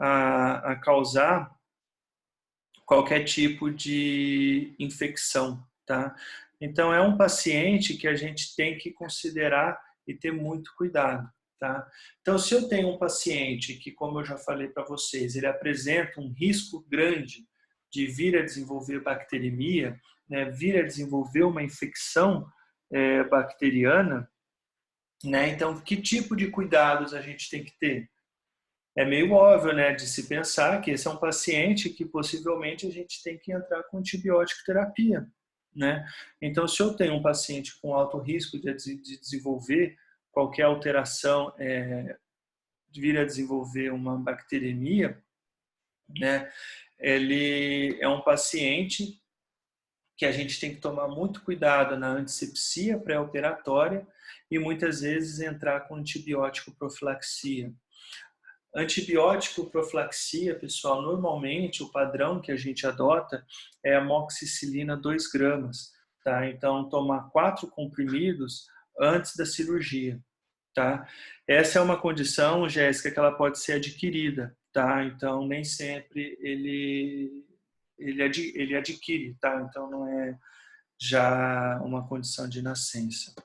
a causar qualquer tipo de infecção, tá? Então, é um paciente que a gente tem que considerar e ter muito cuidado, tá? Então, se eu tenho um paciente que, como eu já falei para vocês, ele apresenta um risco grande de vir a desenvolver bacteremia, né, vir a desenvolver uma infecção bacteriana, né? Então, que tipo de cuidados a gente tem que ter? É meio óbvio, né, de se pensar que esse é um paciente que possivelmente a gente tem que entrar com antibiótico terapia, né? Então, se eu tenho um paciente com alto risco de desenvolver qualquer alteração, de vir a desenvolver uma bacteremia, né? Ele é um paciente que a gente tem que tomar muito cuidado na antisepsia pré-operatória e muitas vezes entrar com antibiótico profilaxia. Antibiótico profilaxia, pessoal, normalmente o padrão que a gente adota é a amoxicilina 2 gramas, tá? Então, tomar 4 comprimidos antes da cirurgia, tá? Essa é uma condição, Jéssica, que ela pode ser adquirida, tá? Então, nem sempre ele adquire, tá? Então, não é já uma condição de nascença.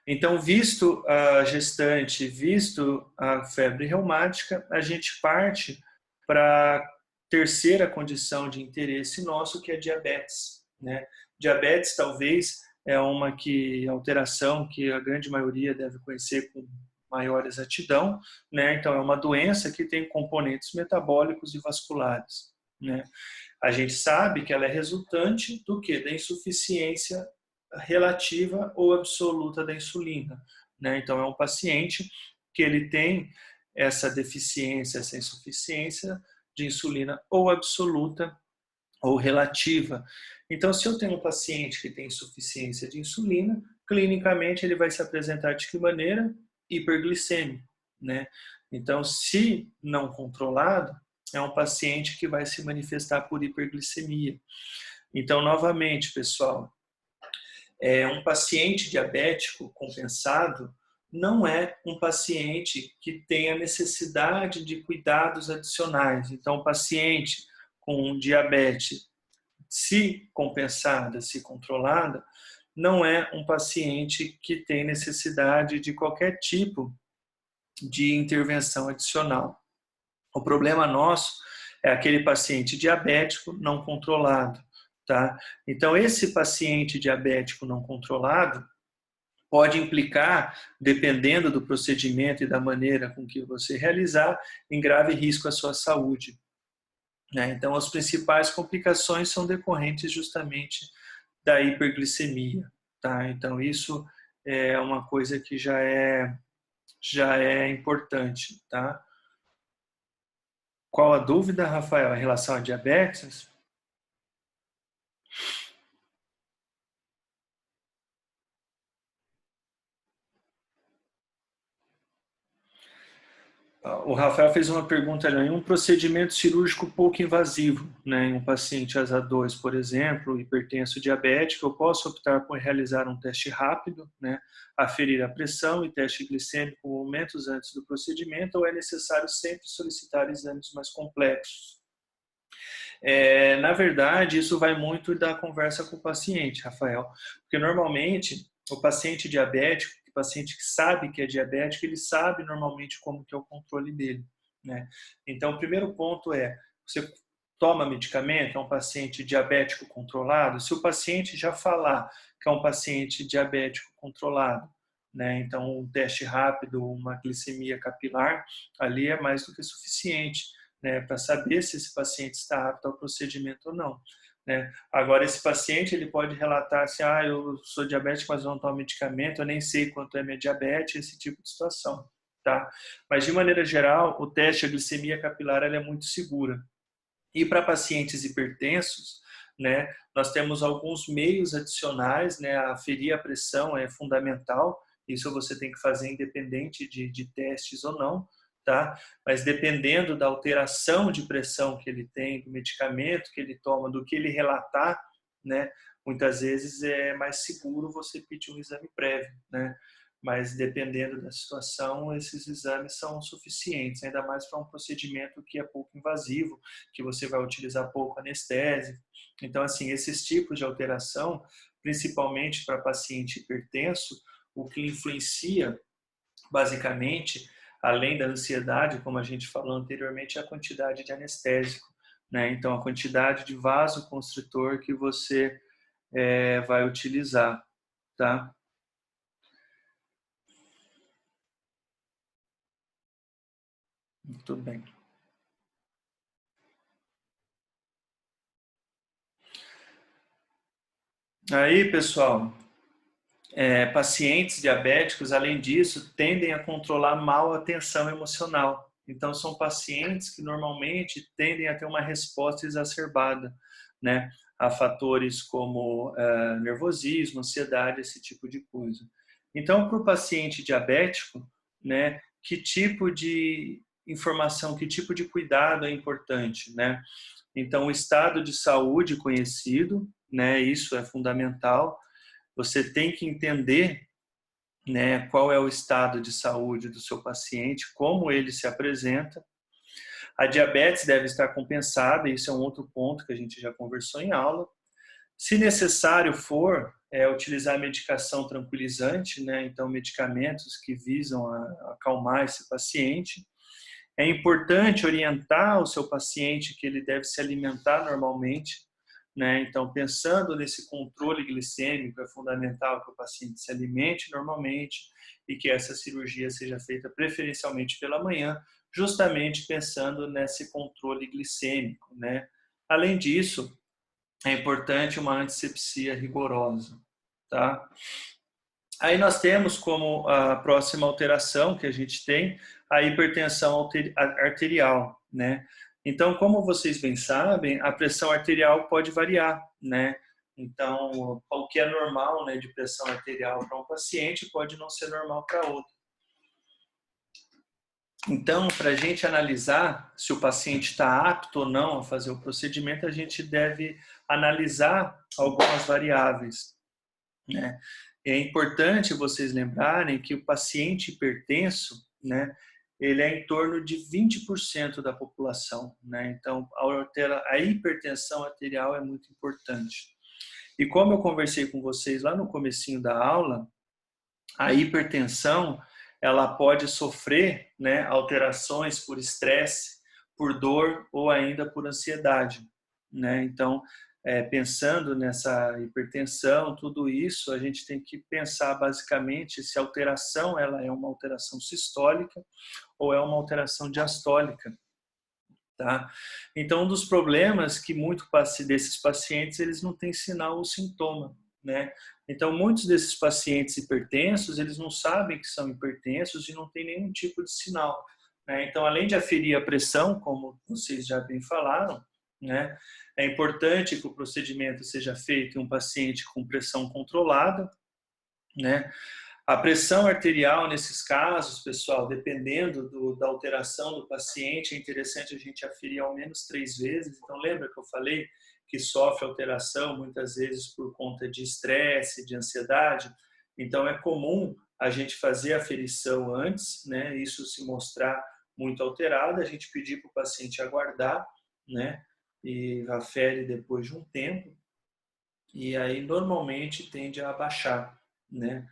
Então, visto a gestante, visto a febre reumática, a gente parte para a terceira condição de interesse nosso, que é diabetes, né? Diabetes talvez é uma alteração que a grande maioria deve conhecer com maior exatidão, né? Então, é uma doença que tem componentes metabólicos e vasculares, né? A gente sabe que ela é resultante do quê? Da insuficiência relativa ou absoluta da insulina, né? Então, é um paciente que ele tem essa deficiência, essa insuficiência de insulina ou absoluta ou relativa. Então, se eu tenho um paciente que tem insuficiência de insulina, clinicamente ele vai se apresentar de que maneira? Hiperglicêmico, né? Então, se não controlado, é um paciente que vai se manifestar por hiperglicemia. Então, novamente, pessoal, um paciente diabético compensado não é um paciente que tenha necessidade de cuidados adicionais. Então, o paciente com diabetes, se compensada, se controlada, não é um paciente que tem necessidade de qualquer tipo de intervenção adicional. O problema nosso é aquele paciente diabético não controlado, tá? Então, esse paciente diabético não controlado pode implicar, dependendo do procedimento e da maneira com que você realizar, em grave risco à sua saúde, né? Então, as principais complicações são decorrentes justamente da hiperglicemia, tá? Então, isso é uma coisa que já é importante, tá? Qual a dúvida, Rafael, em relação a diabetes? O Rafael fez uma pergunta ali, em um procedimento cirúrgico pouco invasivo, né, em um paciente ASA2, por exemplo, hipertenso diabético, eu posso optar por realizar um teste rápido, né, aferir a pressão e teste glicêmico momentos antes do procedimento, ou é necessário sempre solicitar exames mais complexos? Na verdade, isso vai muito da conversa com o paciente, Rafael, porque normalmente o paciente diabético, o paciente que sabe que é diabético, ele sabe normalmente como que é o controle dele, né? Então, o primeiro ponto é, você toma medicamento, é um paciente diabético controlado? Se o paciente já falar que é um paciente diabético controlado, né? Então, um teste rápido, uma glicemia capilar, ali é mais do que suficiente, né, para saber se esse paciente está apto ao procedimento ou não, né? Agora, esse paciente ele pode relatar assim, eu sou diabético, mas eu não tomo medicamento, eu nem sei quanto é minha diabetes, esse tipo de situação, tá? Mas, de maneira geral, o teste, a glicemia capilar, ela é muito segura. E para pacientes hipertensos, né, nós temos alguns meios adicionais, né, aferir a pressão é fundamental, isso você tem que fazer independente de testes ou não, tá? Mas dependendo da alteração de pressão que ele tem, do medicamento que ele toma, do que ele relatar, né, muitas vezes é mais seguro você pedir um exame prévio, né? mas dependendo da situação, esses exames são suficientes, ainda mais para um procedimento que é pouco invasivo, que você vai utilizar pouco anestésico. Então, assim, esses tipos de alteração, principalmente para paciente hipertenso, o que influencia, basicamente, além da ansiedade, como a gente falou anteriormente, é a quantidade de anestésico, né? Então, a quantidade de vasoconstritor que você vai utilizar, tá? Muito bem. Aí, pessoal, pacientes diabéticos, além disso, tendem a controlar mal a tensão emocional. Então, são pacientes que normalmente tendem a ter uma resposta exacerbada, né, a fatores como nervosismo, ansiedade, esse tipo de coisa. Então, para o paciente diabético, né, que tipo de informação, que tipo de cuidado é importante, né? Então, o estado de saúde conhecido, né, isso é fundamental. Você tem que entender, né, qual é o estado de saúde do seu paciente, como ele se apresenta. A diabetes deve estar compensada, isso é um outro ponto que a gente já conversou em aula. Se necessário for, utilizar medicação tranquilizante, né, então medicamentos que visam acalmar esse paciente. É importante orientar o seu paciente que ele deve se alimentar normalmente, né? Então, pensando nesse controle glicêmico, é fundamental que o paciente se alimente normalmente e que essa cirurgia seja feita preferencialmente pela manhã, justamente pensando nesse controle glicêmico, né? Além disso, é importante uma antisepsia rigorosa, tá? Aí nós temos como a próxima alteração que a gente tem a hipertensão arterial, né? Então, como vocês bem sabem, a pressão arterial pode variar, né? Então, o que é normal, né, de pressão arterial para um paciente pode não ser normal para outro. Então, para a gente analisar se o paciente está apto ou não a fazer o procedimento, a gente deve analisar algumas variáveis, né? É importante vocês lembrarem que o paciente hipertenso, né, ele é em torno de 20% da população, né? Então, a hipertensão arterial é muito importante. E como eu conversei com vocês lá no comecinho da aula, a hipertensão, ela pode sofrer, né, alterações por estresse, por dor ou ainda por ansiedade, né? Então, pensando nessa hipertensão, tudo isso, a gente tem que pensar basicamente se a alteração ela é uma alteração sistólica ou é uma alteração diastólica, tá? Então, um dos problemas que muito desses pacientes, eles não têm sinal ou sintoma, né? Então, muitos desses pacientes hipertensos, eles não sabem que são hipertensos e não tem nenhum tipo de sinal, né? Então, além de aferir a pressão, como vocês já bem falaram, né? É importante que o procedimento seja feito em um paciente com pressão controlada, né? A pressão arterial, nesses casos, pessoal, dependendo da alteração do paciente, é interessante a gente aferir ao menos 3 vezes. Então, lembra que eu falei que sofre alteração muitas vezes por conta de estresse, de ansiedade? Então, é comum a gente fazer a aferição antes, né? Isso se mostrar muito alterado, a gente pedir para o paciente aguardar, né? E afere depois de um tempo. E aí, normalmente, tende a abaixar, né?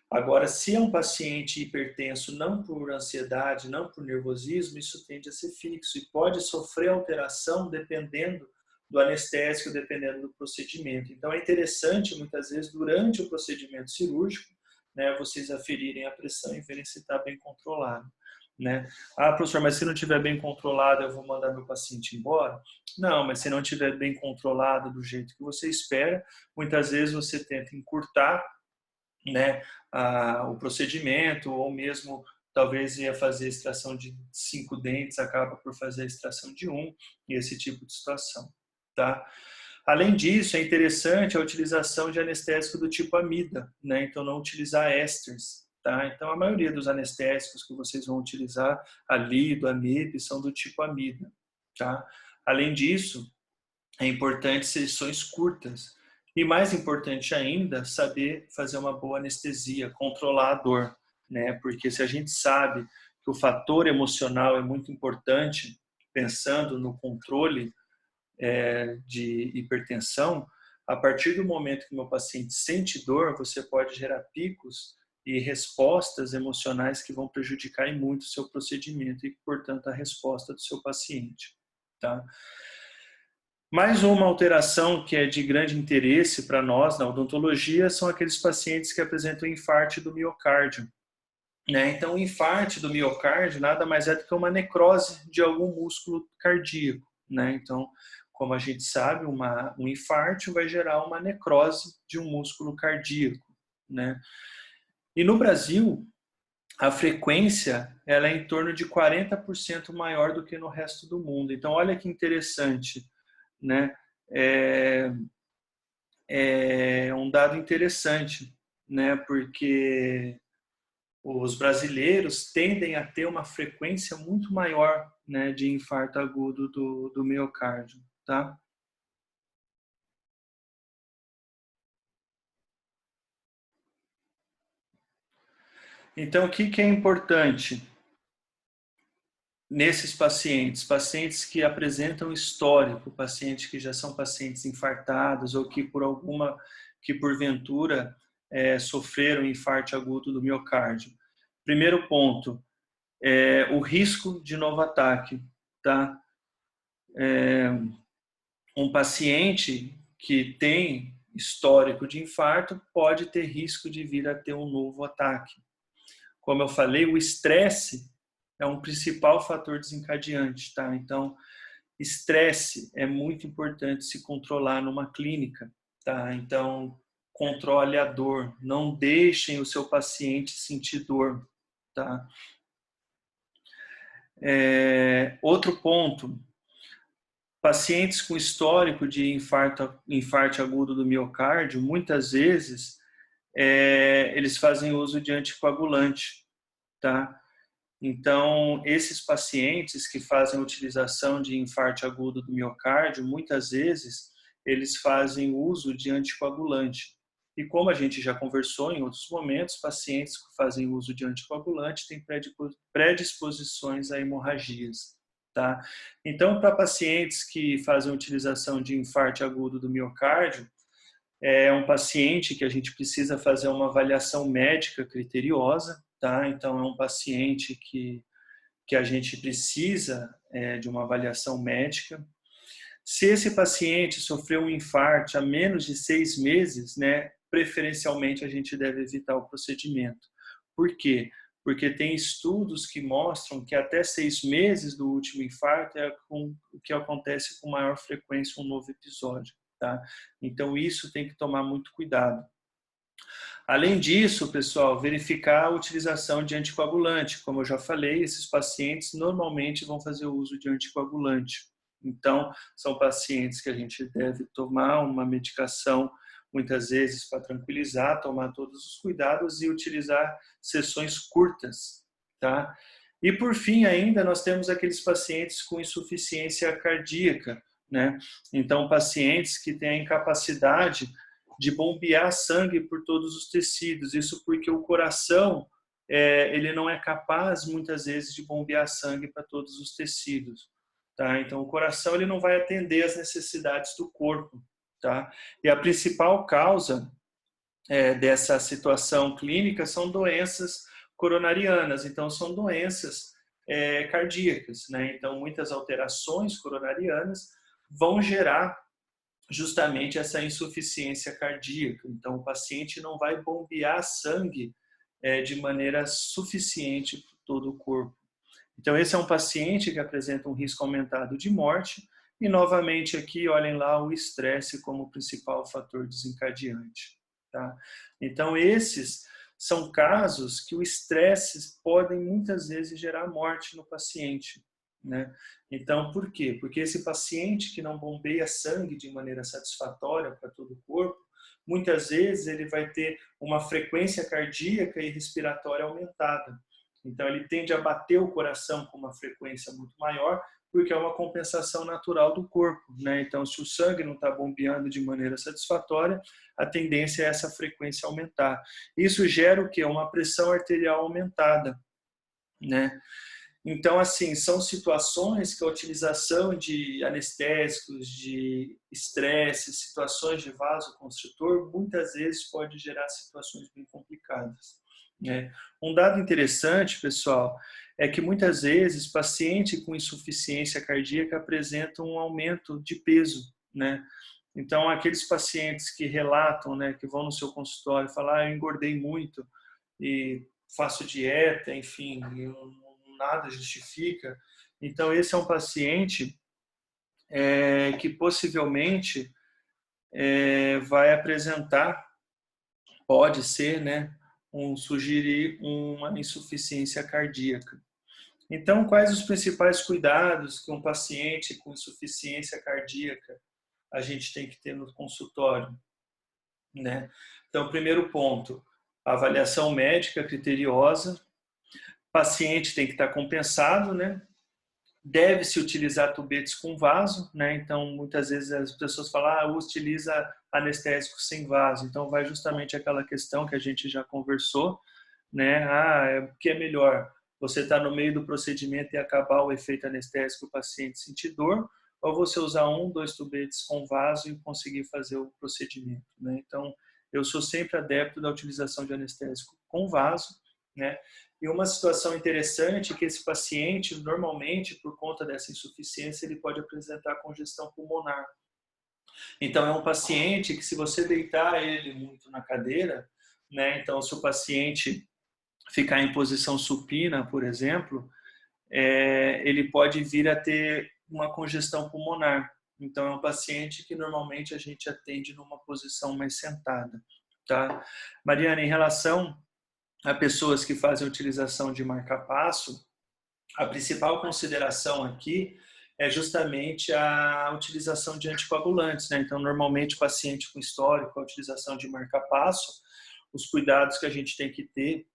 Agora, se é um paciente hipertenso não por ansiedade, não por nervosismo, isso tende a ser fixo e pode sofrer alteração dependendo do anestésico, dependendo do procedimento. Então, é interessante, muitas vezes, durante o procedimento cirúrgico, né, vocês aferirem a pressão e verem se está bem controlado, né? Ah, professor, mas se não estiver bem controlado, eu vou mandar meu paciente embora? Não, mas se não estiver bem controlado do jeito que você espera, muitas vezes você tenta encurtar, né, o procedimento, ou mesmo talvez ia fazer a extração de 5 dentes, acaba por fazer a extração de um, e esse tipo de situação, tá? Além disso, é interessante a utilização de anestésico do tipo amida, né? Então, não utilizar ésteres, tá? Então, a maioria dos anestésicos que vocês vão utilizar, a lido, a MIB, são do tipo amida, tá? Além disso, é importante sessões curtas. E mais importante ainda, saber fazer uma boa anestesia, controlar a dor. né? Porque se a gente sabe que o fator emocional é muito importante, pensando no controle de hipertensão, a partir do momento que meu paciente sente dor, você pode gerar picos e respostas emocionais que vão prejudicar muito o seu procedimento e, portanto, a resposta do seu paciente. Tá? Mais uma alteração que é de grande interesse para nós na odontologia são aqueles pacientes que apresentam infarto do miocárdio. Né? Então, o infarto do miocárdio nada mais é do que uma necrose de algum músculo cardíaco. Né? Então, como a gente sabe, um infarto vai gerar uma necrose de um músculo cardíaco. Né? E no Brasil, a frequência ela é em torno de 40% maior do que no resto do mundo. Então, olha que interessante. Né? É um dado interessante, né? Porque os brasileiros tendem a ter uma frequência muito maior, né, de infarto agudo do miocárdio, tá? Então, o que é importante nesses pacientes? Pacientes que apresentam histórico, pacientes que já são pacientes infartados ou que porventura sofreram infarto agudo do miocárdio. Primeiro ponto, o risco de novo ataque, tá? Um paciente que tem histórico de infarto pode ter risco de vir a ter um novo ataque. Como eu falei, o estresse é um principal fator desencadeante, tá? Então, estresse é muito importante se controlar numa clínica, tá? Então, controle a dor, não deixem o seu paciente sentir dor, tá? Outro ponto, pacientes com histórico de infarto agudo do miocárdio, muitas vezes, eles fazem uso de anticoagulante, tá? Então, esses pacientes que fazem utilização de infarto agudo do miocárdio, muitas vezes, eles fazem uso de anticoagulante. E como a gente já conversou em outros momentos, pacientes que fazem uso de anticoagulante têm predisposições a hemorragias. Tá? Então, para pacientes que fazem utilização de infarto agudo do miocárdio, é um paciente que a gente precisa fazer uma avaliação médica criteriosa, tá? Então, é um paciente que a gente precisa de uma avaliação médica. Se esse paciente sofreu um infarto há menos de 6 meses, né, preferencialmente a gente deve evitar o procedimento. Por quê? Porque tem estudos que mostram que até 6 meses do último infarto é o que acontece com maior frequência um novo episódio. Tá? Então, isso tem que tomar muito cuidado. Além disso, pessoal, verificar a utilização de anticoagulante. Como eu já falei, esses pacientes normalmente vão fazer uso de anticoagulante. Então, são pacientes que a gente deve tomar uma medicação, muitas vezes para tranquilizar, tomar todos os cuidados e utilizar sessões curtas, tá? E por fim, ainda, nós temos aqueles pacientes com insuficiência cardíaca, né? Então, pacientes que têm a incapacidade de bombear sangue por todos os tecidos. Isso porque o coração, ele não é capaz, muitas vezes, de bombear sangue para todos os tecidos. Tá? Então, o coração ele não vai atender às necessidades do corpo. Tá? E a principal causa dessa situação clínica são doenças coronarianas. Então, são doenças cardíacas. Né? Então, muitas alterações coronarianas vão gerar justamente essa insuficiência cardíaca. Então, o paciente não vai bombear sangue de maneira suficiente para todo o corpo. Então, esse é um paciente que apresenta um risco aumentado de morte e, novamente, aqui, olhem lá o estresse como principal fator desencadeante. Tá? Então, esses são casos que o estresse podem, muitas vezes, gerar morte no paciente. Né? Então, por quê? Porque esse paciente que não bombeia sangue de maneira satisfatória para todo o corpo, muitas vezes ele vai ter uma frequência cardíaca e respiratória aumentada. Então, ele tende a bater o coração com uma frequência muito maior, porque é uma compensação natural do corpo, né? Então, se o sangue não está bombeando de maneira satisfatória, a tendência é essa frequência aumentar. Isso gera o quê? Uma pressão arterial aumentada, né? Então, assim, são situações que a utilização de anestésicos, de estresse, situações de vasoconstritor, muitas vezes pode gerar situações bem complicadas, né? Um dado interessante, pessoal, é que muitas vezes paciente com insuficiência cardíaca apresentam um aumento de peso, né? Então, aqueles pacientes que relatam, né, que vão no seu consultório e falam, eu engordei muito e faço dieta, enfim, nada justifica. Então, esse é um paciente que possivelmente vai apresentar, pode ser, né, sugerir uma insuficiência cardíaca. Então, quais os principais cuidados que um paciente com insuficiência cardíaca a gente tem que ter no consultório, né? Então, primeiro ponto, avaliação médica criteriosa. O paciente tem que estar compensado, né? Deve-se utilizar tubetes com vaso, né? Então, muitas vezes as pessoas falam, utiliza anestésico sem vaso. Então, vai justamente aquela questão que a gente já conversou, né? O que é melhor? Você está no meio do procedimento e acabar o efeito anestésico e o paciente sentir dor, ou você usar 1, 2 tubetes com vaso e conseguir fazer o procedimento, né? Então, eu sou sempre adepto da utilização de anestésico com vaso, né? E uma situação interessante é que esse paciente, normalmente, por conta dessa insuficiência, ele pode apresentar congestão pulmonar. Então, é um paciente que, se você deitar ele muito na cadeira, né? Então, se o paciente ficar em posição supina, por exemplo, ele pode vir a ter uma congestão pulmonar. Então, é um paciente que normalmente a gente atende numa posição mais sentada, tá? Mariana, em relação a pessoas que fazem utilização de marca-passo, a principal consideração aqui é justamente a utilização de anticoagulantes, né? Então, normalmente, o paciente com histórico, a utilização de marca-passo, os cuidados que a gente tem que ter,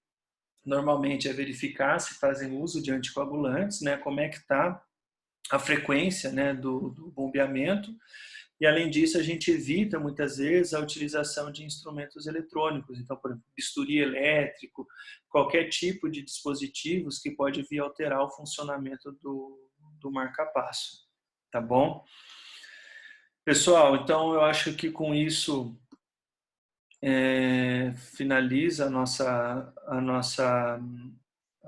normalmente, é verificar se fazem uso de anticoagulantes, né? Como é que está a frequência, né, do bombeamento. E, além disso, a gente evita, muitas vezes, a utilização de instrumentos eletrônicos. Então, por exemplo, bisturi elétrico, qualquer tipo de dispositivos que pode vir alterar o funcionamento do marca-passo. Tá bom? Pessoal, então eu acho que com isso finaliza a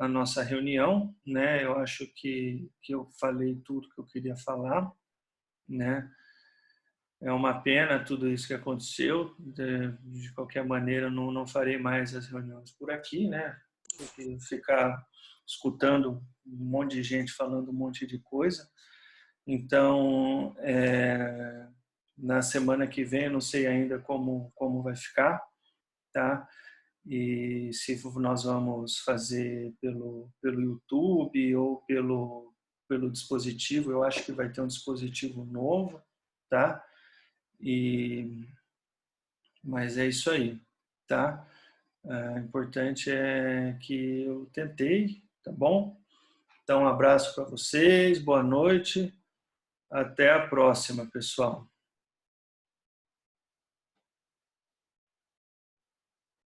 nossa reunião, né? Eu acho que eu falei tudo que eu queria falar, né? É uma pena tudo isso que aconteceu. De qualquer maneira, não farei mais as reuniões por aqui, né? Porque ficar escutando um monte de gente falando um monte de coisa. Então, na semana que vem, eu não sei ainda como vai ficar, tá? E se nós vamos fazer pelo YouTube ou pelo dispositivo, eu acho que vai ter um dispositivo novo, tá? Mas é isso aí, tá? O importante é que eu tentei, tá bom? Então, um abraço para vocês, boa noite, até a próxima, pessoal.